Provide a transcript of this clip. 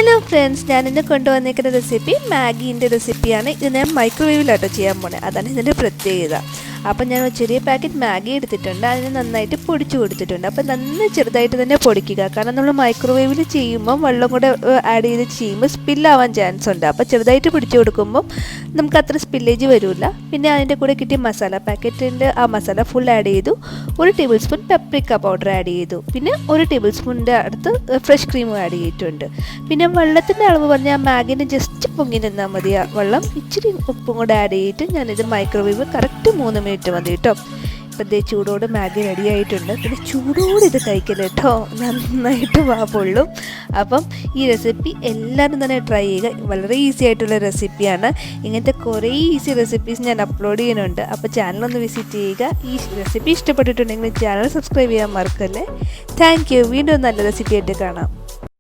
Hello friends, ഞാനിന്ന് കൊണ്ടുവന്നിരിക്കുന്ന recipe മാഗീൻ്റെ റെസിപ്പിയാണ്. ഇത് ഞാൻ മൈക്രോവേവിലാട്ടോ ചെയ്യാൻ പോകുന്നത്. അതാണ് ഇതിൻ്റെ പ്രത്യേകത. അപ്പം ഞാൻ ഒരു ചെറിയ പാക്കറ്റ് മാഗി എടുത്തിട്ടുണ്ട്. അതിന് നന്നായിട്ട് പൊടിച്ചു കൊടുത്തിട്ടുണ്ട്. അപ്പം നന്നായി ചെറുതായിട്ട് തന്നെ പൊടിക്കുക. കാരണം നമ്മൾ മൈക്രോവേവിൽ ചെയ്യുമ്പം വെള്ളം കൂടെ ആഡ് ചെയ്ത് ചെയ്യുമ്പോൾ സ്പില്ലാവാൻ ചാൻസ് ഉണ്ട്. അപ്പോൾ ചെറുതായിട്ട് പൊടിച്ചു കൊടുക്കുമ്പം നമുക്ക് അത്ര സ്പില്ലേജ് വരില്ല. പിന്നെ അതിൻ്റെ കൂടെ കിട്ടിയ മസാല പാക്കറ്റിൻ്റെ ആ മസാല ഫുൾ ആഡ് ചെയ്തു. 1 table spoon paprika powder add ചെയ്തു. പിന്നെ 1 ടേബിൾ സ്പൂണിൻ്റെ അടുത്ത് ഫ്രഷ് ക്രീമും ആഡ് ചെയ്തിട്ടുണ്ട്. പിന്നെ വെള്ളത്തിൻ്റെ അളവ് പറഞ്ഞാൽ മാഗിന് ജസ്റ്റ് പൊങ്ങി നിന്നാൽ മതി. വെള്ളം ഇച്ചിരി ഉപ്പും കൂടെ ആഡ് ചെയ്തിട്ട് ഞാനിത് മൈക്രോവേവ് കറക്റ്റ് 3 മിനിറ്റ് മതി കേട്ടോ. ഇപ്പം ഇതേ ചൂടോട് മാഗി റെഡി ആയിട്ടുണ്ട്. പിന്നെ ചൂടോട് ഇത് കഴിക്കല് കേട്ടോ, നന്നായിട്ട് പൊള്ളും. അപ്പം ഈ റെസിപ്പി എല്ലാവരും തന്നെ ട്രൈ ചെയ്യുക. വളരെ ഈസി ആയിട്ടുള്ള റെസിപ്പിയാണ്. ഇങ്ങനത്തെ കുറേ ഈസി റെസിപ്പീസ് ഞാൻ അപ്ലോഡ് ചെയ്യുന്നുണ്ട്. അപ്പോൾ ചാനലൊന്ന് വിസിറ്റ് ചെയ്യുക. ഈ റെസിപ്പി ഇഷ്ടപ്പെട്ടിട്ടുണ്ടെങ്കിൽ ചാനൽ സബ്സ്ക്രൈബ് ചെയ്യാൻ മറക്കല്ലേ. Thank you. വീണ്ടും നല്ല റെസിപ്പി ആയിട്ട് കാണാം.